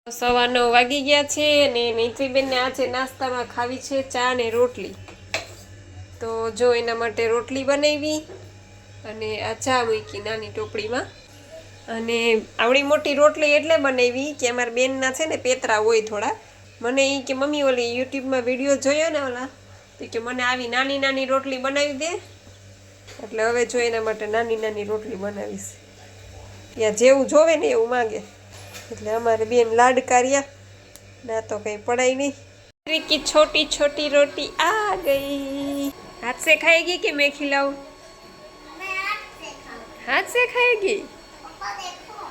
સવા 9 વાગી ગયા છે અને નૈત્રીબેનને આજે નાસ્તામાં ખાવી છે ચા ને રોટલી. તો જો એના માટે રોટલી બનાવી અને આ ચા મૂકી નાની ટોપડીમાં. અને આવડી મોટી રોટલી એટલે બનાવી કે અમારા બેનના છે ને પેતરા હોય થોડા. મને એ કે મમ્મી ઓલી યુટ્યુબમાં વિડીયો જોયો ને ઓલા તો કે મને આવી નાની નાની રોટલી બનાવી દે. એટલે હવે જો એના માટે નાની નાની રોટલી બનાવીશ. ત્યાં જેવું જોવે ને એવું માંગે. એટલે हमारे बेन लाड कार्या ना तो कहीं पढ़ाई नहीं की छोटी छोटी रोटी आ गई। हाथ से खाएगी कि मैं खिलाऊं? मैं हाथ से खाएगी। पापा देखो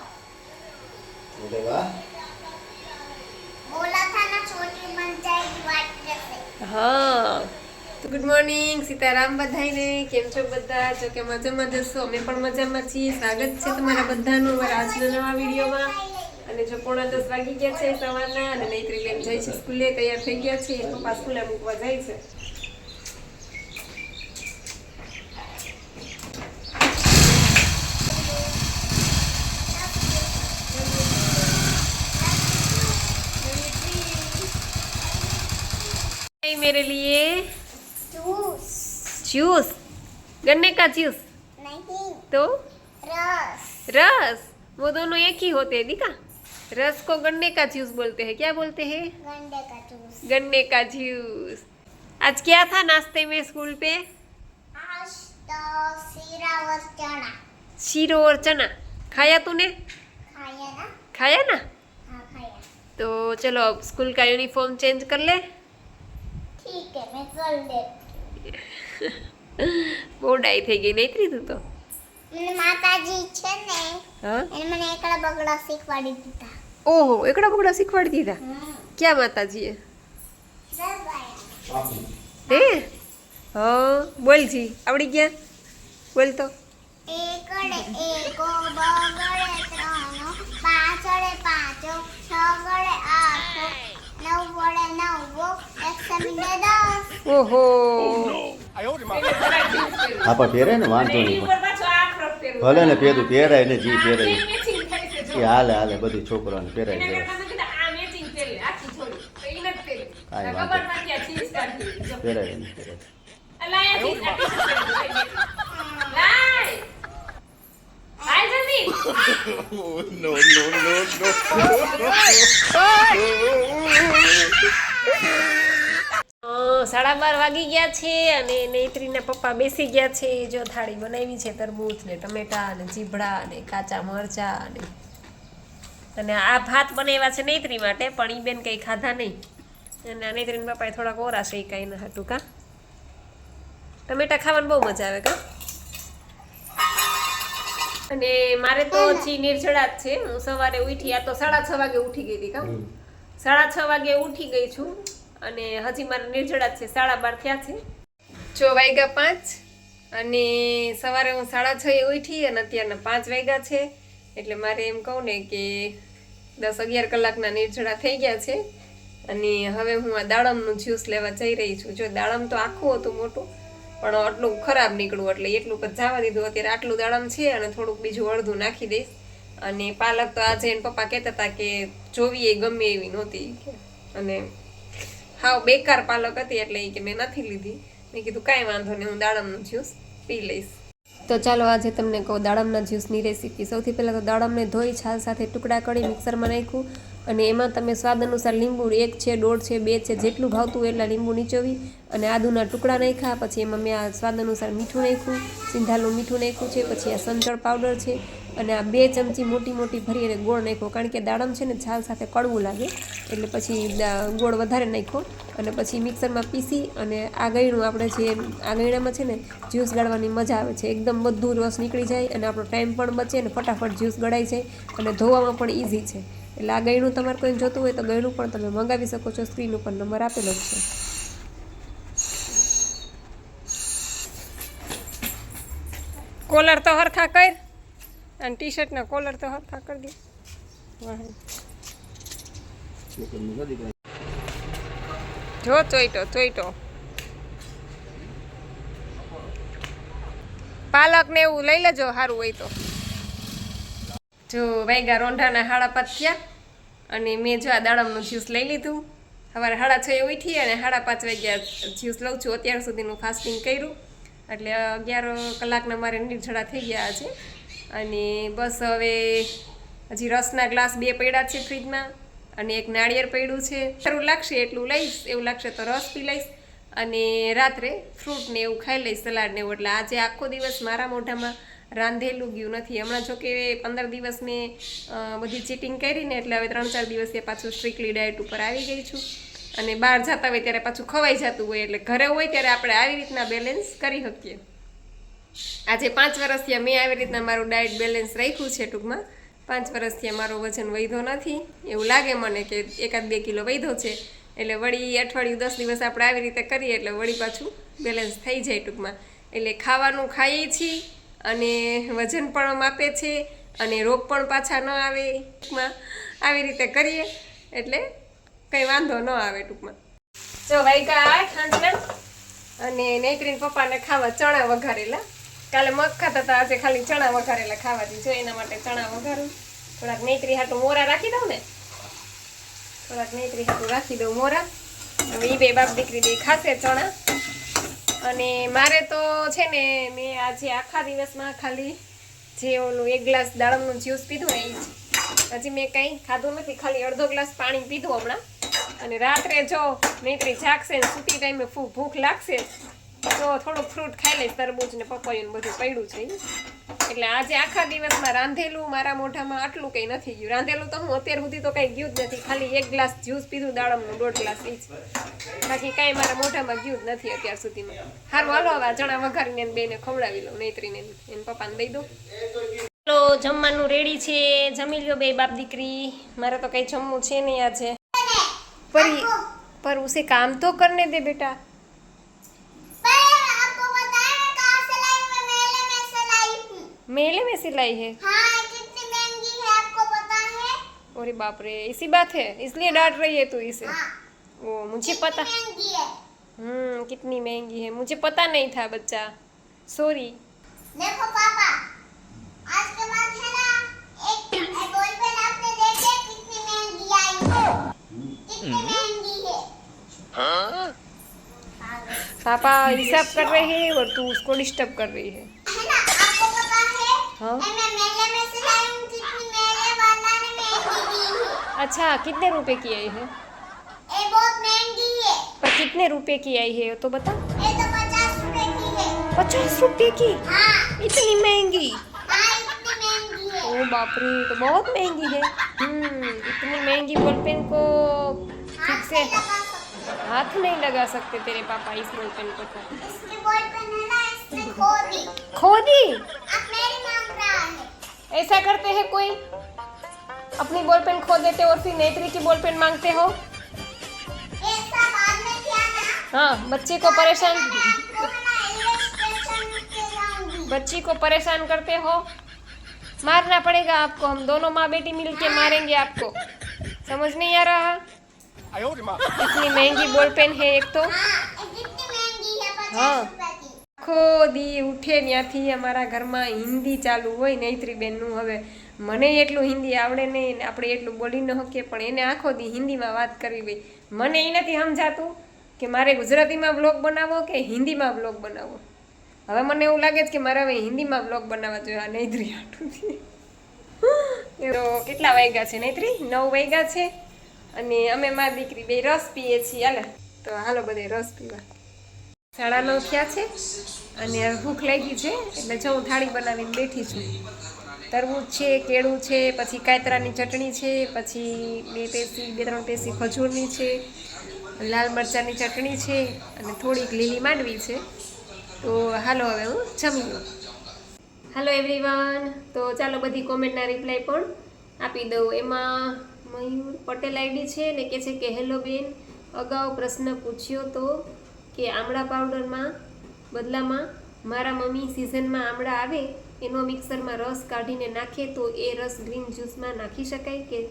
बोला था ना छोटी बन जाएगी वाइट जैसे। हाँ तो गुड मॉर्निंग सीताराम बधाईने केम छो बधा जो के मजामां जशो अमे पण मजामां छीए। स्वागत छे तमारा बधानुं मारा आजना नवा विडियोमां। અને જો 9:30 વાગી ગયા છે સવારના અને નૈત્રીબેન જાય છે સ્કૂલે તૈયાર થઈ ગયા છે પપ્પા સ્કૂલે મૂકવા જાય છે। मेरे लिए जूस जूस गन्ने का जूस नहीं तो रस रस वो दोनों एक ही होते हैं दीका। रस को गन्ने का जूस बोलते हैं। क्या बोलते हैं? गन्ने का जूस। गन्ने का जूस। आज क्या था नाश्ते में स्कूल पे? आज तो सीरा और चना शीरो और चना खाया तूने? खाया ना। खाया ना? हाँ खाया। तो चलो अब स्कूल का यूनिफॉर्म चेंज कर ले। ठीक है मैं कर लेती બહુ ડાઈ થઈ ગઈ નૈત્રી તું તો। મને માતાજી છે ને હા એને મને એકડા બગડા શીખવાડી દીધા। ઓહો એકડા બગડા શીખવાડી દીધા। ક્યાં માતાજીએ? હે હા બોલ જી આવડી ગયા બોલ તો। એકડે એકો બગડે ત્રણો પાંચડે પાંચો છગડે આઠો નવ વડે નવો એકસો મીંડે 10। ઓહો હા પણ પહેરે ને વાંધો નહીં ભલે ને પહેરું પહેરાય ને જી પહેરાય એ હાલે હાલે બધું છોકરાને પહેરાય જાય કાંઈ વાંધો પહેરાય ને સાડા 12 વાગી ગયા છે અને નૈત્રીના પપ્પા બેસી ગયા છે। જો થાળી બનાવી છે તરબૂચ ને ટમેટા ને જીભડા ને કાચા મરચા અને આ ભાત બનાવ્યા છે નૈત્રી માટે પણ ઈ બેન કંઈ ખાધા નહીં અને નૈત્રીના પપ્પાએ થોડાક ઓરા શેકાઈ ન હતું કા। ટમેટા ખાવાની બહુ મજા આવે કા। અને મારે તો હજી નિર્જળા જ છે। હું સવારે ઉઠી આ તો 6:30 વાગે ઉઠી ગઈ હતી કા। 6:30 વાગે ઉઠી ગઈ છું અને હજી મારે નિર્જળા છે 12:30 થયા છે। જો વાગ્યા 5 અને સવારે હું 6:30 ઉઠી અને અત્યારના 5 વાગ્યા છે એટલે મારે એમ કહું ને કે 10-11 કલાકના નિર્જળા થઈ ગયા છે। અને હવે હું આ દાડમનું જ્યુસ લેવા જઈ રહી છું। જો દાડમ તો આખું હતું મોટું પણ આટલું ખરાબ નીકળ્યું એટલે એટલું જ જવા દીધું। અત્યારે આટલું દાડમ છે અને થોડુંક બીજું અડધું નાખી દઈશ। અને પાલક તો આજે એને પપ્પા કહેતા હતા કે જોવી એ ગમે એવી નહોતી અને હાવ બેકાર પાલક હતી એટલે કે મેં નથી લીધી। મેં કીધું કાંઈ વાંધો નહીં હું દાડમનું જ્યુસ પી લઈશ। તો ચાલો આજે તમને કહું દાડમના જ્યુસની રેસીપી। સૌથી પહેલાં તો દાડમને ધોઈ છાલ સાથે ટુકડા કરી મિક્સરમાં નાખ્યું અને એમાં તમે સ્વાદ અનુસાર લીંબુ 1 છે 1.5 છે 2 છે જેટલું ભાવતું એટલા લીંબુ નીચોવી અને આદુના ટુકડા નાખ્યા। પછી એમાં મેં આ સ્વાદ અનુસાર મીઠું નાખ્યું, સિંધાલું મીઠું નાખ્યું છે। પછી આ સંચળ પાવડર છે અને આ 2 ચમચી મોટી મોટી ભરી અને ગોળ નાખ્યો કારણ કે દાડમ છે ને છાલ સાથે કડવું લાગે એટલે પછી ગોળ વધારે નાખ્યો અને પછી મિક્સરમાં પીસી અને આ ગળ્યું આપણે જે આ ગળ્યામાં છે ને જ્યુસ ગાળવાની મજા આવે છે। એકદમ બધું રસ નીકળી જાય અને આપણો ટાઈમ પણ બચે અને ફટાફટ જ્યુસ ગળાઈ જાય અને ધોવામાં પણ ઇઝી છે। એટલે આ ગળ્યું તમારે કોઈ જોતું હોય તો ગળ્યું પણ તમે મંગાવી શકો છો। સ્ક્રીન ઉપર નંબર આપેલો જ છે। કોલર તો હરખા કર અને ટી શર્ટના કોલર તો હરખા કરી દે। જો ચોઈટો પાલક ને એવું લઈ લેજો સારું હોય તો। જો વાગ્યા રોંઢાના 5:30 થયા અને મેં જો આ દાડમનું જ્યુસ લઈ લીધું. સવારે 6:30 ઉઠી અને 5:30 વાગ્યા જ્યુસ લઉં છું. અત્યાર સુધીનું ફાસ્ટિંગ કર્યું એટલે 11 કલાકના મારે નિર્જળા થઈ ગયા છે. અને બસ હવે હજી રસના ગ્લાસ 2 પડ્યા છે ફ્રીજમાં અને એક નાળિયેર પડ્યું છે. સારું લાગશે એટલું લઈશ, એવું લાગશે તો રસ પી લઈશ અને રાત્રે ફ્રૂટ ને એવું ખાઈ લઈશ, સલાડ ને એવું. એટલે આજે આખો દિવસ મારા મોઢામાં રાંધેલું ગયું નથી. હમણાં જો કે 15 દિવસ મેં બધી ચીટિંગ કરીને એટલે હવે 3-4 દિવસે પાછું સ્ટ્રિક્ટલી ડાયટ ઉપર આવી ગઈ છું. અને બહાર જતા હોય ત્યારે પાછું ખવાઈ જતું હોય, એટલે ઘરે હોય ત્યારે આપણે આવી રીતના બેલેન્સ કરી શકીએ. આજે 5 વર્ષથી મેં આવી રીતના મારું ડાયટ બેલેન્સ રાખ્યું છે. ટૂંકમાં 5 વર્ષથી મારો વજન વધ્યો નથી એવું લાગે મને કે 1-2 કિલો વધ્યો છે. એટલે વળી અઠવાડિયું 10 દિવસ આપણે આવી રીતે કરીએ એટલે વળી પાછું બેલેન્સ થઈ જાય ટૂંકમાં. એટલે ખાવાનું ખાઈએ છીએ અને વજન પણ માપે છે અને રોગ પણ પાછા ન આવે. ટૂંકમાં આવી રીતે કરીએ એટલે કંઈ વાંધો ન આવે ટૂંકમાં. જો વાગ્યા 8 અને નૈત્રીન પપ્પાને ખાવા ચણા વઘારેલા. કાલે મગ ખાતા હતા, આજે ખાલી ચણા વઘારેલા ખાવાથી. જો એના માટે ચણા વઘારું. થોડાક નૈત્રી હાટું મોરા રાખી દઉં ને, થોડાક નૈત્રી હાટું રાખી દઉં મોરા. હવે એ 2 બાપ દીકરી 2 ખાશે ચણા. અને મારે તો છે ને મેં આજે આખા દિવસમાં ખાલી જે ઓલું 1 ગ્લાસ દાડમનું જ્યુસ પીધું ને એ જ. હજી મેં કંઈ ખાધું નથી, ખાલી અડધો ગ્લાસ પાણી પીધું હમણાં. અને રાત્રે જો નૈત્રી જાગશે ને સૂતી ટાઈમે ભૂખ લાગશે તો થોડુંક ફ્રૂટ ખાઈ લઈશ, તરબૂચ ને પપૈયું બધું પડ્યું છે. એટલે આજે આખા દિવસમાં રાંધેલું મારા મોઢામાં આટલું કંઈ નથી ગયું. રાંધેલું તો હું અત્યાર સુધી તો કંઈ ગયું જ નથી. ખાલી 1 ગ્લાસ જ્યુસ પીધું દાડમનું, 1.5 ગ્લાસ એ જ. બાકી કાંઈ મારા મોઢામાં ગયું જ નથી અત્યાર સુધીમાં. સારું હાલો હવે ચણા વઘારીને બેને ખવડાવી લઉં, નૈત્રીને એને પપ્પાને દઈ દઉં. ચાલો જમવાનું રેડી છે, જમી લ્યો 2 બાપ દીકરી. મારે તો કંઈ જમવું છે નહીં આજે. पर उसे काम तो करने दे बेटा. मेले में सिलाई है? हाँ, कितनी महंगी है आपको पता है? अरे बाप रे, इसी बात है इसलिए डांट रही है तू इसे? हाँ, वो मुझे पता. महंगी है. कितनी महंगी है मुझे पता नहीं था बच्चा, सॉरी. देखो पापा, आज के बाद है ना एक बॉल पेन आपने देखे कितनी महंगी आई है, कितनी महंगी है. पापा हिसाब कर रहे हैं और तू उसको डिस्टर्ब कर रही है. है ना, आपको पता है? हाँ? मैं मेले में से लाई हूँ, कितनी मेले वाला ने महंगी दी है. अच्छा कितने रुपए की आई है? ये बहुत महंगी है. पर कितने रुपए की आई है तो बता. ये तो 50 रुपए की है. 50 रुपए की? हाँ. इतनी महंगी? हाँ, इतनी महंगी है. ओ बाप रे, तो बहुत महंगी है. इतनी महंगी बॉल पेन को ठीक से हाथ नहीं लगा सकते तेरे पापा इस बॉल पेन को. इसकी बॉल पेन है ना, इसने खो दी. खो दी? अब मेरी मांग रहा है. ऐसा करते हैं कोई, अपनी बॉल पेन खो देते और फिर नैत्री की बॉल पेन मांगते हो. ऐसा बाद में किया ना, हाँ बच्चे को परेशान, मैं आपको है ना रेलवे स्टेशन लेके जाऊंगी. बच्ची को परेशान करते हो. मारना पड़ेगा आपको, हम दोनों माँ बेटी मिलके मारेंगे आपको. समझ नहीं आ रहा? इतनी महंगी बॉल पेन है एक तो. हाँ, ये कितनी महंगी है, 50 हाँ. रुपए की. આખો દી ઉઠે ત્યાંથી અમારા ઘરમાં હિન્દી ચાલુ હોય નૈત્રી બેનનું. હવે મને એટલું હિન્દી આવડે નહીં ને આપણે એટલું બોલી ન શકીએ, પણ એને આખો દી હિન્દીમાં વાત કરવી હોય. મને એ નથી સમજાતું કે મારે ગુજરાતીમાં વ્લોગ બનાવવો કે હિન્દીમાં વ્લોગ બનાવવો. હવે મને એવું લાગે છે કે મારે હવે હિન્દીમાં વ્લોગ બનાવવા જોઈએ આ નૈત્રી હાટુથી. તો કેટલા વાગ્યા છે નૈત્રી? 9 વાગ્યા છે અને અમે મારી દીકરી 2 રસ પીએ છીએ. હાલે તો હાલો બધે રસ પીવા. 9:30 થયા છે અને ભૂખ લાગી છે એટલે જો હું થાળી બનાવીને બેઠી છું. તરબૂચ છે, કેળું છે, પછી કાતરાની ચટણી છે, પછી 2-3 ટેસી ખજૂરની છે, લાલ મરચાંની ચટણી છે અને થોડીક લીલી માંડવી છે. તો હાલો હવે હું જમી લઉં. હાલો એવરીવન, તો ચાલો બધી કોમેન્ટના રિપ્લાય પણ આપી દઉં. એમાં મયુર પટેલ આઈડી છે ને કહે છે કે હેલો બેન, અગાઉ પ્રશ્ન પૂછ્યો તો કે આમળા પાવડરમાં બદલામાં મારા મમ્મી સિઝનમાં આમળા આવે એનો મિક્સરમાં રસ કાઢીને નાખે તો એ રસ ગ્રીન જ્યુસમાં નાખી શકાય કે?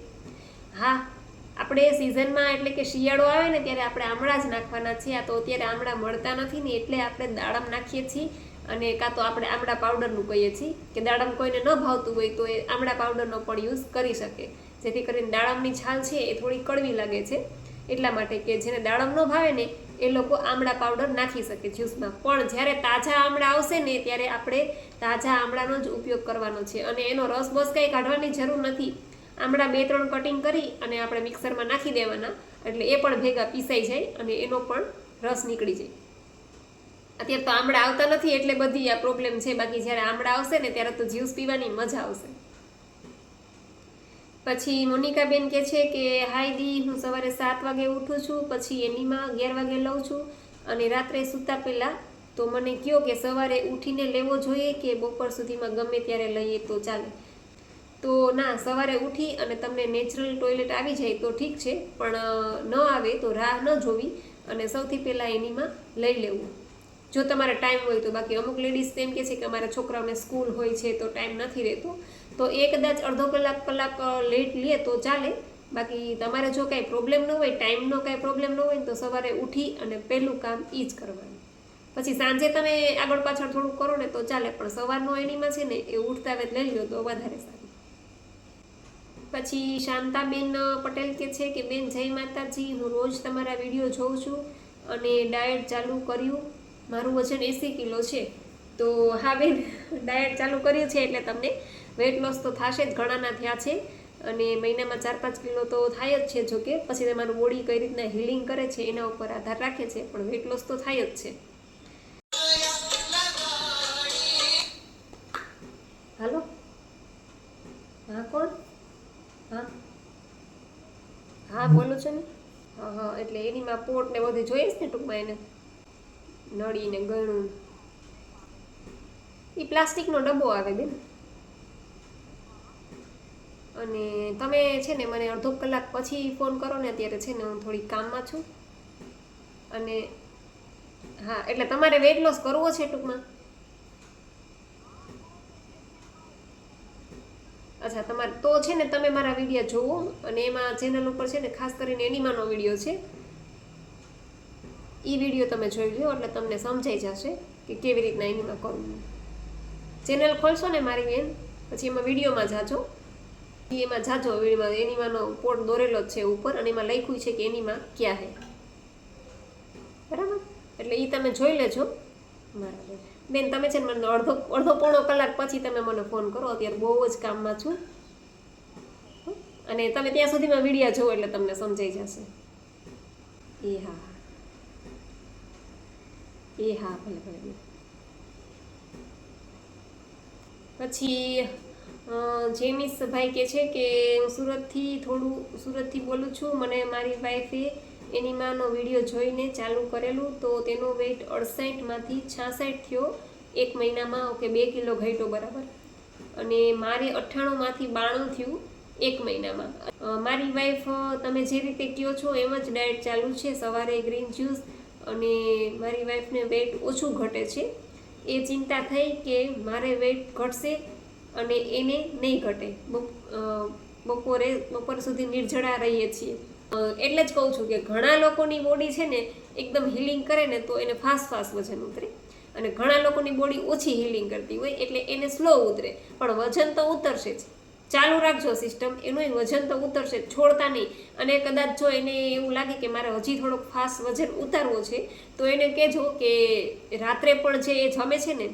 હા, આપણે સિઝનમાં એટલે કે શિયાળો આવે ને ત્યારે આપણે આમળા જ નાખવાના છીએ. આ તો અત્યારે આમળા મળતા નથી ને એટલે આપણે દાડમ નાખીએ છીએ અને કાં તો આપણે આમળા પાવડરનું કહીએ છીએ કે દાડમ કોઈને ન ભાવતું હોય તો એ આમળા પાવડરનો પણ યુઝ કરી શકે. જેથી કરીને દાડમની છાલ છે એ થોડી કડવી લાગે છે, એટલા માટે કે જેને દાડમ ન ભાવે ને એ લોકો આમળા પાવડર નાખી શકે જ્યુસમાં. પણ જ્યારે તાજા આમળા આવશે ને ત્યારે આપણે તાજા આમળાનો જ ઉપયોગ કરવાનો છે, અને એનો રસ બસ કંઈ કાઢવાની જરૂર નથી. આમળા 2-3 કટિંગ કરી અને આપણે મિક્સરમાં નાખી દેવાના, એટલે એ પણ ભેગા પીસાઈ જાય અને એનો પણ રસ નીકળી જાય. અત્યારે તો આમળા આવતા નથી એટલે બધી આ પ્રોબ્લેમ છે, બાકી જ્યારે આમળા આવશે ને ત્યારે તો જ્યુસ પીવાની મજા આવશે. પછી મોનિકાબેન કહે છે કે હાય દી, હું સવારે 7 વાગે ઉઠું છું, પછી એનીમાં 11 વાગે લઉં છું, અને રાત્રે સૂતા પહેલાં તો મને કહો કે સવારે ઉઠીને લેવો જોઈએ કે બપોર સુધીમાં ગમે ત્યારે લઈએ તો ચાલે. તો ના, સવારે ઉઠી અને તમને નેચરલ ટોયલેટ આવી જાય તો ઠીક છે, પણ ન આવે તો રાહ ન જોવી અને સૌથી પહેલાં એનીમાં લઈ લેવું, જો તમારે ટાઈમ હોય તો. બાકી અમુક લેડીઝ એમ કહે છે કે અમારા છોકરાઓને સ્કૂલ હોય છે તો ટાઈમ નથી રહેતો, તો એ કદાચ અડધો કલાક લેટ લે તો ચાલે. બાકી તમારે જો કાંઈ પ્રોબ્લેમ ન હોય, ટાઈમનો કાંઈ પ્રોબ્લેમ ન હોય તો સવારે ઉઠી અને પહેલું કામ એ જ કરવાનું. પછી સાંજે તમે આગળ પાછળ થોડું કરો ને તો ચાલે, પણ સવારનો એનીમાં છે ને એ ઉઠતા વેત લઈ લો તો વધારે સારું. પછી શાંતાબેન પટેલ કહે છે કે બેન જય માતાજી, હું રોજ તમારા વિડીયો જોઉં છું અને ડાયટ ચાલુ કર્યું, મારું વજન 80 કિલો છે. તો હા બેન, ડાયટ ચાલુ કર્યું છે એટલે તમને વેટ લોસ તો થશે જ, ઘણાના થયા છે, અને મહિનામાં 4-5 કિલો તો થાય જ છે. જોકે પછી તમારું બોડી કઈ રીતના હિલિંગ કરે છે એના ઉપર આધાર રાખે છે, પણ વેટ લોસ તો થાય જ છે. હાલો, હા કોણ? હા બોલું છું ને. હા, એટલે એનીમાં પોટ ને બધું જોઈએ ને ટૂંકમાં, એને નળી ને ગળું. એ પ્લાસ્ટિકનો ડબ્બો આવે બેન, અને તમે છે ને મને અડધો કલાક પછી ફોન કરો ને, અત્યારે છે ને હું થોડી કામમાં છું. અને હા, એટલે તમારે વેટ લોસ કરવો છે ટૂંકમાં? અચ્છા, તમારે તો છે ને તમે મારા વિડીયો જોવો, અને એમાં ચેનલ ઉપર છે ને ખાસ કરીને એનીમાનો વિડીયો છે, એ વિડીયો તમે જોઈ લો એટલે તમને સમજાઈ જશે કે કેવી રીતના એનીમાં કરવું. ચેનલ ખોલશો ને મારી બેન, પછી એમાં વિડીયોમાં જાજો, એમાં જાજો, વિડીયોમાં એનીમાનો પોટ દોરેલો જ છે ઉપર, અને એમાં લખ્યું છે કે એનીમાં ક્યાં હે, બરાબર? એટલે એ તમે જોઈ લેજો. બરાબર બેન, તમે છે ને મને અડધો-પોણો કલાક પછી તમે મને ફોન કરો, અત્યારે બહુ જ કામમાં છું, અને તમે ત્યાં સુધીમાં વિડીયો જોવો એટલે તમને સમજાઈ જશે. એ હા ભલે ભલે. પછી જેમિસ ભાઈ કહે છે કે હું સુરતથી બોલું છું, મને મારી વાઈફે એનીમાનો વિડીયો જોઈને ચાલુ કરેલું, તો તેનો વેઇટ 68માંથી 66 થયો 1 મહિનામાં. ઓકે, 2 કિલો ઘટ્યો, બરાબર. અને મારે 98માંથી 92 થયું 1 મહિનામાં. મારી વાઈફ તમે જે રીતે કહો છો એમ જ ડાયટ ચાલુ છે, સવારે ગ્રીન જ્યુસ, અને મારી વાઈફને વેઇટ ઓછું ઘટે છે. એ ચિંતા થઈ કે મારે વેઇટ ઘટશે અને એને નહીં ઘટે. બપોર સુધી નિર્જળા રહીએ છીએ. એટલે જ કહું છું કે ઘણા લોકોની બોડી છે ને એકદમ હિલિંગ કરે ને તો એને ફાસ્ટ વજન ઉતરે, અને ઘણા લોકોની બોડી ઓછી હિલિંગ કરતી હોય એટલે એને સ્લો ઉતરે, પણ વજન તો ઉતરશે જ. ચાલુ રાખજો સિસ્ટમ, એનું વજન તો ઉતરશે, છોડતા નહીં. અને કદાચ જો એને એવું લાગે કે મારે હજી થોડોક ફાસ્ટ વજન ઉતારવો છે તો એને કહેજો કે રાત્રે પણ જે એ જમે છે ને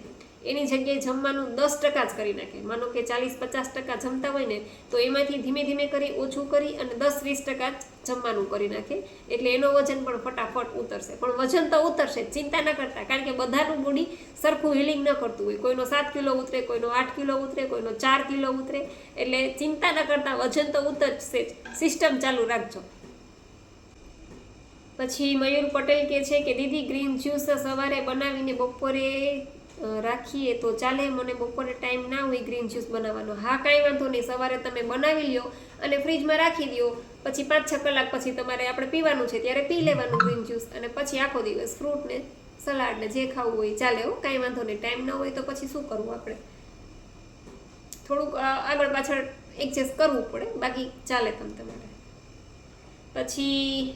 એની જગ્યાએ જમવાનું 10% જ કરી નાખે. માનો કે 40-50% જમતા હોય ને તો એમાંથી ધીમે ધીમે કરી ઓછું કરી અને 10-20% જ જમવાનું કરી નાખે, એટલે એનો વજન પણ ફટાફટ ઉતરશે. પણ વજન તો ઉતરશે, ચિંતા ન કરતા, કારણ કે બધાનું બોડી સરખું હિલિંગ ન કરતું હોય. કોઈનો 7 કિલો ઉતરે, કોઈનો 8 કિલો ઉતરે, કોઈનો 4 કિલો ઉતરે, એટલે ચિંતા ન કરતા, વજન તો ઉતરશે જ. સિસ્ટમ ચાલુ રાખજો. પછી મયુર પટેલ કહે છે કે દીદી ગ્રીન જ્યુસ સવારે બનાવીને બપોરે રાખીએ તો ચાલે? મને બપોરે ટાઈમ ના હોય ગ્રીન જ્યુસ બનાવવાનો. હા, કાંઈ વાંધો નહીં, સવારે તમે બનાવી લ્યો અને ફ્રીજમાં રાખી દો, પછી 5-6 કલાક પછી તમારે આપણે પીવાનું છે ત્યારે પી લેવાનું ગ્રીન જ્યુસ, અને પછી આખો દિવસ ફ્રૂટ ને સલાડ ને જે ખાવું હોય ચાલે. કાંઈ વાંધો નહીં. ટાઈમ ન હોય તો પછી શું કરવું, આપણે થોડુંક આગળ પાછળ એડજસ્ટ કરવું પડે, બાકી ચાલે તમારે. પછી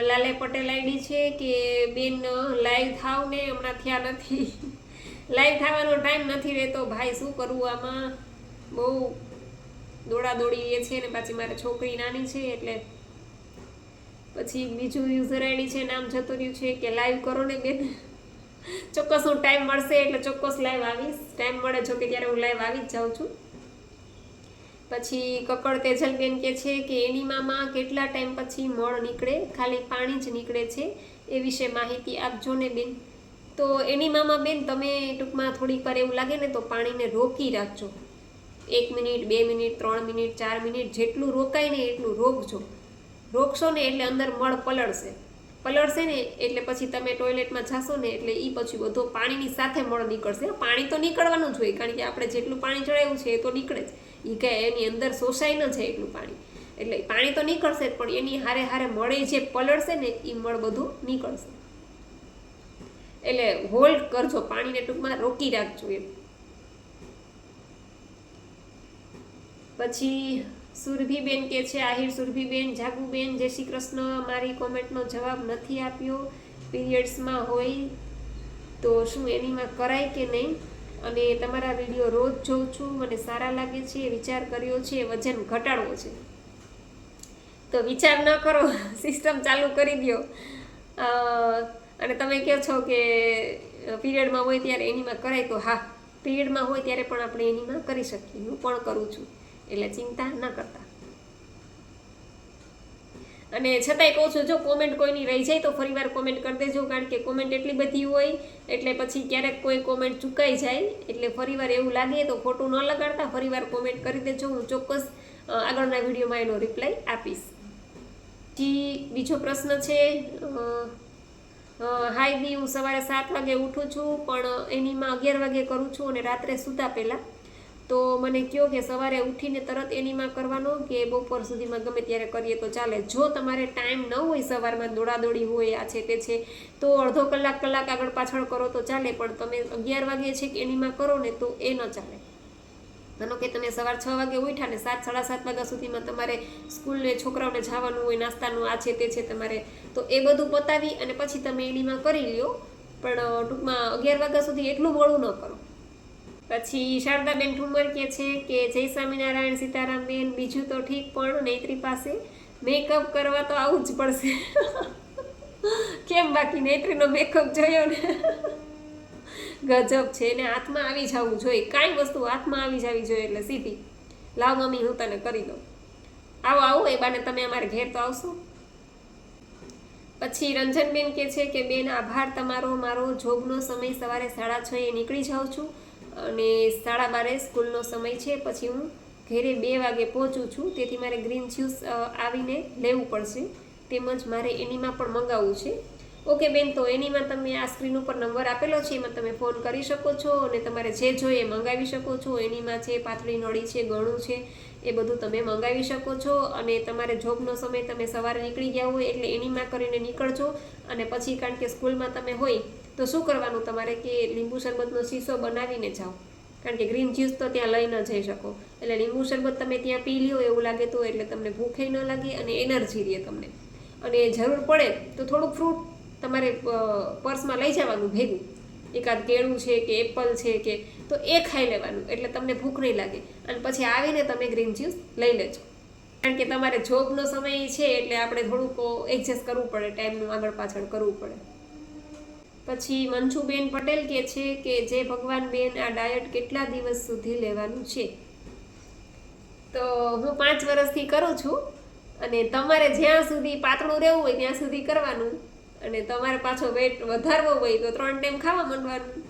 લાલે પટેલ આઈડી છે કે બેન લાઈવ થાવ ને, હમણાં થયા નથી. લાઈવ થવાનો ટાઈમ નથી રહેતો ભાઈ, શું કરવું આમાં, બહુ દોડાદોડી એ છે ને પાછી મારે છોકરી નાની છે એટલે પછી બીજું યુઝર આઈડી છે નામ જતું રહ્યું છે કે લાઈવ કરો ને બેન. ચોક્કસ હું ટાઈમ મળશે એટલે ચોક્કસ લાઈવ આવીશ. ટાઈમ મળે જો કે ત્યારે હું લાઈવ આવી જ જાઉં છું. પછી કકડ તેજલબેન કે છે કે એનીમામાં કેટલા ટાઈમ પછી મળ નીકળે, ખાલી પાણી જ નીકળે છે, એ વિશે માહિતી આપજો ને બેન. તો એનીમામાં બેન તમે ટૂંકમાં થોડીક વાર એવું લાગે ને તો પાણીને રોકી રાખજો. 1 મિનિટ 2 મિનિટ 3 મિનિટ 4 મિનિટ જેટલું રોકાય ને એટલું રોકજો. રોકશો ને એટલે અંદર મળ પલળશે ને એટલે પછી તમે ટોયલેટમાં જાશો ને એટલે એ પછી બધો પાણીની સાથે મળ નીકળશે. પાણી તો નીકળવાનું જ હોય કારણ કે આપણે જેટલું પાણી ચડાવ્યું છે એ તો નીકળે જ. એ કાંઈ એની અંદર શોષાય ન જાય એટલું પાણી, એટલે પાણી તો નીકળશે જ પણ એની હારે હારે મળે જે પલળશે ને એ મળ બધું નીકળશે. એટલે હોલ્ડ કરજો, પાણીને ટૂંકમાં રોકી રાખજો એમ. પછી સુરભીબેન કે છે, આહિર સુરભીબેન, જાગુબેન જય શ્રી કૃષ્ણ, મારી કોમેન્ટનો જવાબ નથી આપ્યો. પીરિયડ્સમાં હોય તો શું એનીમાં કરાય કે નહીં? અને તમારા વિડીયો રોજ જોઉં છું, મને સારા લાગે છે, વિચાર કર્યો છે વજન ઘટાડવો છે. તો વિચાર ન કરો, સિસ્ટમ ચાલુ કરી દો. અને તમે કહો છો કે પીરિયડમાં હોય ત્યારે એનીમાં કરાય, તો હા, પીરિયડમાં હોય ત્યારે પણ આપણે એનીમાં કરી શકીએ. હું પણ કરું છું, એટલે ચિંતા ન કરતા. અને છતાંય કહું છું, જો કોમેન્ટ કોઈની રહી જાય તો ફરીવાર કોમેન્ટ કરી દેજો, કારણ કે કોમેન્ટ એટલી બધી હોય એટલે પછી ક્યારેક કોઈ કોમેન્ટ ચૂકાઈ જાય એટલે ફરીવાર એવું લાગે તો ખોટું ન લગાડતા ફરીવાર કોમેન્ટ કરી દેજો. હું ચોક્કસ આગળના વિડીયોમાં એનો રિપ્લાય આપીશ. બીજો પ્રશ્ન છે, હાય દી, હું સવારે 7 વાગે ઉઠું છું પણ એનીમાં 11 વાગે કરું છું અને રાત્રે સૂતા પહેલાં. તો મને કહો કે સવારે ઉઠીને તરત એનીમાં કરવાનો કે બપોર સુધીમાં ગમે ત્યારે કરીએ તો ચાલે? જો તમારે ટાઈમ ન હોય, સવારમાં દોડાદોડી હોય, આ છે તે છે, તો અડધો કલાક આગળ પાછળ કરો તો ચાલે, પણ તમે 11 વાગે છે કે એનીમાં કરો ને તો એ ન ચાલે. માનો કે તમે સવાર 6 વાગે ઉઠ્યા ને 7 સાડા 7 વાગ્યા સુધીમાં તમારે સ્કૂલને છોકરાઓને જવાનું હોય, નાસ્તાનું આ છે તે છે તમારે, તો એ બધું પતાવી અને પછી તમે એનીમાં કરી લ્યો, પણ ટૂંકમાં 11 વાગ્યા સુધી એટલું મોડું ન કરો. પછી શારદાબેન ઠુમર કે છે કે જય સ્વામિનારાયણ સીતારામબેન, બીજું તો ઠીક પણ નૈત્રી પાસે મેકઅપ કરવા તો આવું જ પડશે. કેમ બાકી નૈત્રીનો મેકઅપ જોયો ને, ગજબ છે. એને હાથમાં આવી જવું જોઈએ, કાંઈ વસ્તુ હાથમાં આવી જવી જોઈએ એટલે સીધી લાવ મમ્મી હું તને કરી દઉં, આવો એ બાને તમે અમારે ઘેર તો આવશો. પછી રંજનબેન કે છે કે બેન આભાર તમારો, મારો જોબનો સમય સવારે 6:30 નીકળી જાઉં છું અને 12:30 સ્કૂલનો સમય છે, પછી હું ઘરે 2 વાગે પહોંચું છું, તેથી મારે ગ્રીન જ્યુસ આવીને લેવું પડશે, તેમજ મારે એનીમાં પણ મંગાવવું છે. ઓકે બેન, તો એનીમાં તમે આ સ્ક્રીન ઉપર નંબર આપેલો છે, એમાં તમે ફોન કરી શકો છો અને તમારે જે જોઈએ એ મંગાવી શકો છો. એનીમાં છે, પાતળી નળી છે, ગળું છે, એ બધું તમે મંગાવી શકો છો. અને તમારે જોબનો સમય તમે સવારે નીકળી ગયા હોય એટલે એનીમાં કરીને નીકળજો. અને પછી કારણ કે સ્કૂલમાં તમે હોય તો શું કરવાનું તમારે કે લીંબુ શરબતનો શીશો બનાવીને જાઓ, કારણ કે ગ્રીન જ્યુસ તો ત્યાં લઈ ન જઈ શકો, એટલે લીંબુ શરબત તમે ત્યાં પી લ્યો એવું લાગે તો, એટલે તમને ભૂખે ન લાગે અને એનર્જી રહે તમને. અને જરૂર પડે તો થોડુંક ફ્રૂટ તમારે પર્સમાં લઈ જવાનું ભેગું, એકાદ કેળું છે કે એપલ છે કે, તો એ ખાઈ લેવાનું એટલે તમને ભૂખ નહીં લાગે. અને પછી આવીને તમે ગ્રીન જ્યુસ લઈ લેજો, કારણ કે તમારે જોબનો સમય છે એટલે આપણે થોડુંક એડજસ્ટ કરવું પડે, ટાઈમનું આગળ પાછળ કરવું પડે. પછી મંજુબેન પટેલ કે છે કે જય ભગવાન બેન, આ ડાયટ કેટલા દિવસ સુધી લેવાનું છે? તો હું 5 વર્ષથી કરું છું અને તમારે જ્યાં સુધી પાતળું રહેવું હોય ત્યાં સુધી કરવાનું, અને તમારે પાછો વેટ વધારવો હોય તો 3 ટાઈમ ખાવા માંડવાનું.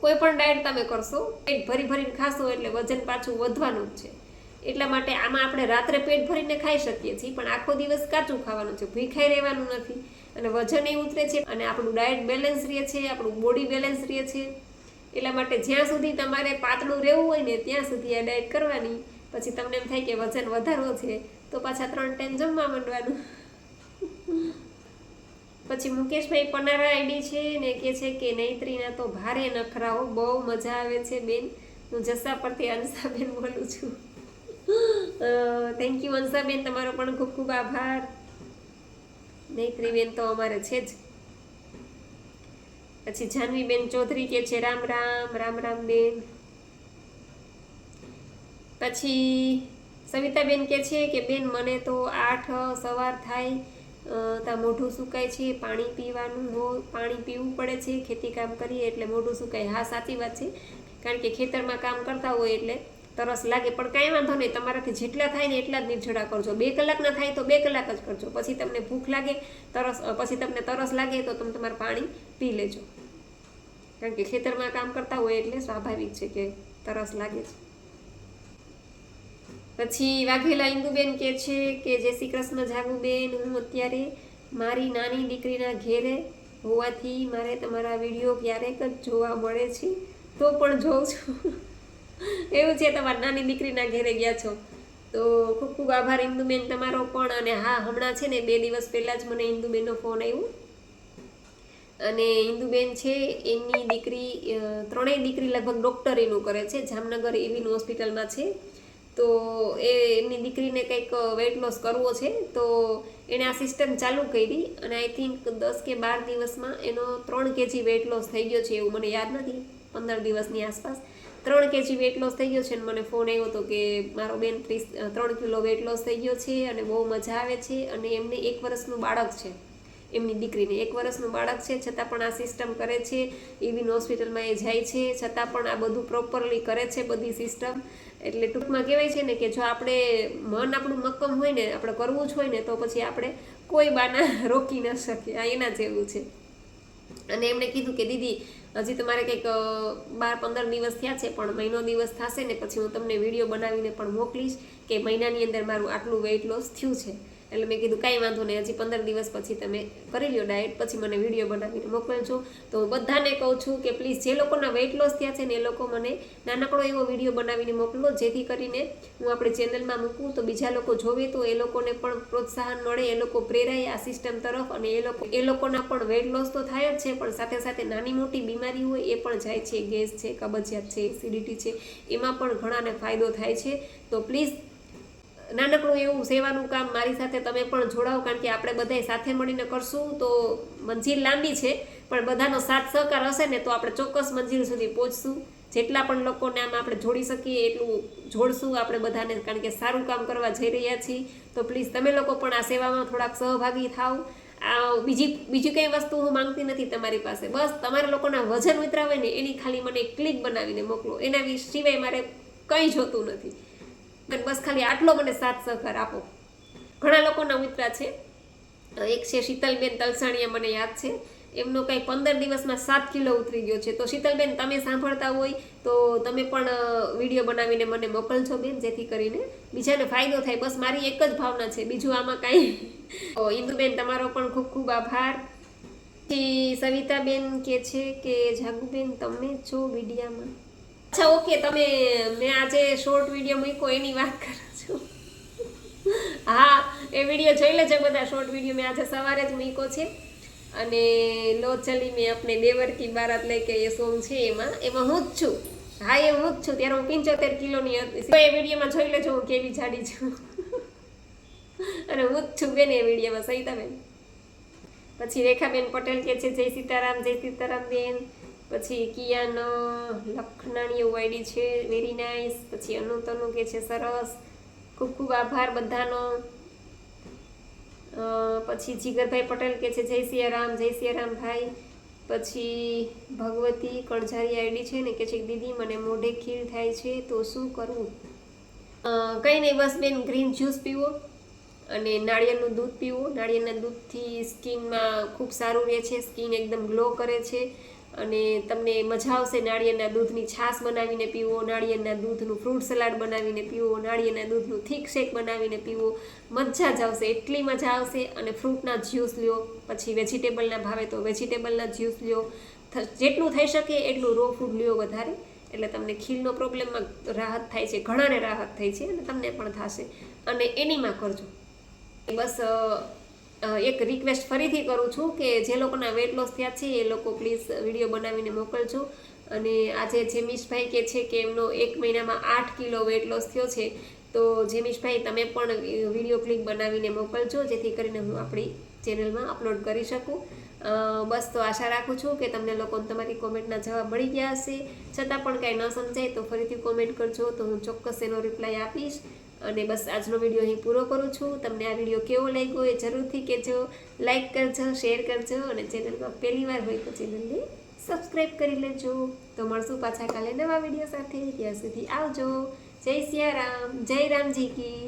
કોઈ પણ ડાયટ તમે કરશો પેટ ભરીને ખાશો એટલે વજન પાછું વધવાનું જ છે. એટલા માટે આમાં આપણે રાત્રે પેટ ભરીને ખાઈ શકીએ છીએ, પણ આખો દિવસ કાચું ખાવાનું છે, ભૂખાઈ રહેવાનું નથી અને વજન એ ઉતરે છે અને આપણું ડાયટ બેલેન્સ રહે છે, આપણું બોડી બેલેન્સ રહે છે. એટલા માટે જ્યાં સુધી તમારે પાતળું રહેવું હોય ને ત્યાં સુધી આ ડાયટ કરવાની. પછી તમને એમ થાય કે વજન વધારવો છે તો પાછા 3 ટાઈમ જમવા માંડવાનું. પછી મુકેશભાઈ પનારા આઈડી છે ને કે છે કે નૈત્રીના તો ભારે નખરાઓ, બહુ મજા આવે છે બેન. હું જસા પરથી અંશાબેન બોલું છું. થેન્ક યુ અંશાબેન, તમારો પણ ખૂબ ખૂબ આભાર. નૈત્રીબેન તો અમારે છે જ. પછી જાનવીબેન ચૌધરી કે છે રામ રામ. રામ રામ બેન. પછી સવિતાબેન કહે છે કે બેન મને તો 8 સવાર થાય તા મોઢું સુકાય છે, પાણી પીવાનું હોય, પાણી પીવું પડે છે, ખેતી કામ કરીએ એટલે મોઢું સુકાય. હા સાચી વાત છે, કારણ કે ખેતરમાં કામ કરતા હોય એટલે તરસ લાગે, પણ કાંઈ વાંધો નહીં, તમારાથી જેટલા થાય ને એટલા જ નિર્જળા કરજો. 2 કલાકના થાય તો 2 કલાક જ કરજો. પછી તમને ભૂખ લાગે, પછી તમને તરસ લાગે તો તમે તમારું પાણી પી લેજો, કારણ કે ખેતરમાં કામ કરતા હોય એટલે સ્વાભાવિક છે કે તરસ લાગે છે. પછી વાઘેલા ઇન્દુબેન કહે છે કે જય શ્રી કૃષ્ણ જાગુબેન, હું અત્યારે મારી નાની દીકરીના ઘેરે હોવાથી મારે તમારા વિડીયો ક્યારેક જ જોવા મળે છે, તો પણ જોઉં છું. એવું છે, તમારી નાની દીકરીના ઘેરે ગયા છો તો ખૂબ ખૂબ આભાર ઇન્દુબેન તમારો પણ. અને હા, હમણાં છે ને 2 દિવસ પહેલાં જ મને ઇન્દુબેનનો ફોન આવ્યો, અને ઇન્દુબેન છે એની દીકરી 3 દીકરી લગભગ ડૉક્ટરીનું કરે છે, જામનગર એવિન હોસ્પિટલમાં છે. તો એમની દીકરીને કંઈક વેઇટ લોસ કરવો છે, તો એણે આ સિસ્ટમ ચાલુ કરી અને આઈ થિંક 10 કે 12 દિવસમાં એનો 3 kg વેઇટ લોસ થઈ ગયો છે, એવું મને યાદ નથી, 15 દિવસની આસપાસ 3 kg વેઇટ લોસ થઈ ગયો છે. અને મને ફોન આવ્યો હતો કે મારો બેન 3 કિલો વેઇટ લોસ થઈ ગયો છે અને બહુ મજા આવે છે. અને એમને 1 વર્ષનું બાળક છે, એમની દીકરીને 1 વર્ષનું બાળક છે, છતાં પણ આ સિસ્ટમ કરે છે. એવિન હોસ્પિટલમાં એ જાય છે, છતાં પણ આ બધું પ્રોપરલી કરે છે, બધી સિસ્ટમ. એટલે ટૂંકમાં કહેવાય છે ને કે જો આપણે મન આપણું મક્કમ હોય ને, આપણે કરવું જ હોય ને, તો પછી આપણે કોઈ બાના રોકી ન શકીએ. આ એના જેવું છે. અને એમણે કીધું કે દીદી હજી તમારે કંઈક 12-15 દિવસ થયા છે, પણ મહિનો દિવસ થશે ને પછી હું તમને વિડીયો બનાવીને પણ મોકલીશ કે મહિનાની અંદર મારું આટલું વેઇટ લોસ થયું છે. એટલે મેં કીધું કાંઈ વાંધો નહીં, હજી 15 દિવસ પછી તમે કરી લ્યો ડાયટ, પછી મને વિડીયો બનાવીને મોકલજો. તો હું બધાને કહું છું કે પ્લીઝ જે લોકોના વેઇટ લોસ થયા છે ને એ લોકો મને નાનકડો એવો વિડીયો બનાવીને મોકલો, જેથી કરીને હું આપણી ચેનલમાં મૂકું તો બીજા લોકો જોવે તો એ લોકોને પણ પ્રોત્સાહન મળે, એ લોકો પ્રેરાય આ સિસ્ટમ તરફ, અને એ લોકોના પણ વેઇટ લોસ તો થાય જ છે, પણ સાથે સાથે નાની મોટી બીમારી હોય એ પણ જાય છે, ગેસ છે, કબજિયાત છે, એસિડિટી છે, એમાં પણ ઘણાને ફાયદો થાય છે. તો પ્લીઝ નાનકડું એવું સેવાનું કામ મારી સાથે તમે પણ જોડાઓ, કારણ કે આપણે બધાય સાથે મળીને કરશું તો મંજિલ લાંબી છે, પણ બધાનો સાથ સહકાર હશે ને તો આપણે ચોક્કસ મંજિલ સુધી પહોંચશું. જેટલા પણ લોકોને આમાં આપણે જોડી શકીએ એટલું જોડશું આપણે બધાને, કારણ કે સારું કામ કરવા જઈ રહ્યા છીએ. તો પ્લીઝ તમે લોકો પણ આ સેવામાં થોડાક સહભાગી થાવ. બીજી કંઈ વસ્તુ હું માંગતી નથી તમારી પાસે, બસ તમારા લોકોના વજન ઉતરા હોય ને એની ખાલી મને એક ક્લિપ બનાવીને મોકલો, એના સિવાય મારે કંઈ જોતું નથી. બસ ખાલી આટલો મને સાથ સહકાર આપો. ઘણા લોકોના ઉતરા છે, એક છે શીતલબેન તલસાણીયા, મને યાદ છે, એમનો કંઈ 15 દિવસમાં 7 કિલો ઉતરી ગયો છે. તો શીતલબેન તમે સાંભળતા હોય તો તમે પણ વિડીયો બનાવીને મને મોકલજો બેન, જેથી કરીને બીજાને ફાયદો થાય. બસ મારી એક જ ભાવના છે, બીજું આમાં કાંઈ. ઇન્દુબેન તમારો પણ ખૂબ ખૂબ આભાર. પછી સવિતાબેન કહે છે કે જાગુબેન તમે છો વિડીયામાં. અચ્છા ઓકે, મેં આજે શોર્ટ વિડીયો મૂક્યો એની વાત કરો છો? હા, એ વિડીયો જોઈ લેજો બધા. શોર્ટ વિડીયો મેં આજે સવારે જ મૂક્યો છે, અને લો ચલી મેં આપણે દેવર કી બારાત લઈ કે એ સોંગ છે, એમાં હું જ છું. હા, એ હું જ છું. ત્યારે હું 75 કિલોની હતી. એ વિડીયોમાં જોઈ લેજો હું કેવી જાડી છું. અને હું જ છું બેન એ વિડીયોમાં, સવિતાબેન. પછી રેખાબેન પટેલ કે છે જય સીતારામ બેન. પછી કિયાન લખનાણી એવું આઈડી છે, વેરી નાઇસ. પછી અનુ કે છે સરસ, ખૂબ ખૂબ આભાર બધાનો. પછી જીગરભાઈ પટેલ કે છે જય સિયારામ ભાઈ. પછી ભગવતી કણઝારી આઈડી છે ને કે છે દીદી મને મોઢે ખીલ થાય છે તો શું કરવું? કંઈ નહીં, બસ બેન ગ્રીન જ્યુસ પીવો અને નાળિયેરનું દૂધ પીવો. નાળિયેરના દૂધથી સ્કિનમાં ખૂબ સારું રહે છે, સ્કિન એકદમ ગ્લો કરે છે, અને તમને મજા આવશે. નાળિયેરના દૂધની છાશ બનાવીને પીવો, નાળિયેરના દૂધનું ફ્રૂટ સલાડ બનાવીને પીવો, નાળિયેરના દૂધનું થીક શેક બનાવીને પીવો, મજા જ આવશે, એટલી મજા આવશે. અને ફ્રૂટના જ્યુસ લ્યો, પછી વેજીટેબલના ભાવે તો વેજીટેબલના જ્યુસ લ્યો, જેટલું થઈ શકે એટલું રો ફૂડ લ્યો વધારે, એટલે તમને ખીલનો પ્રોબ્લેમમાં રાહત થાય છે, ઘણાને રાહત થઈ છે, અને તમને પણ થશે. અને એનીમાં કરજો. બસ એક રિક્વેસ્ટ ફરીથી કરું છું કે જે લોકોના વેઇટ લોસ થયા છે એ લોકો પ્લીઝ વિડીયો બનાવીને મોકલજો. અને આજે જેમીશભાઈ કહે છે કે એમનો 1 મહિનામાં 8 કિલો વેઇટ લોસ થયો છે, તો જેમીશભાઈ તમે પણ વિડીયો ક્લિપ બનાવીને મોકલજો, જેથી કરીને હું આપણી ચેનલમાં અપલોડ કરી શકું. બસ તો આશા રાખું છું કે તમને લોકોને તમારી કોમેન્ટના જવાબ મળી ગયા હશે. છતાં પણ કાંઈ ન સમજાય તો ફરીથી કોમેન્ટ કરજો, તો હું ચોક્કસ એનો રિપ્લાય આપીશ. અને બસ આજનો વિડીયો અહીં પૂરો કરું છું. તમને આ વિડીયો કેવો લાગ્યો એ જરૂરથી કહેજો. લાઈક કરજો, શેર કરજો અને ચેનલમાં પહેલી વાર હોય તો ચેનલને સબસ્ક્રાઈબ કરી લેજો. તો મળશું પાછા કાલે નવા વિડીયો સાથે. ત્યાં સુધી આવજો. જય સિયારામ, જય રામજી કી.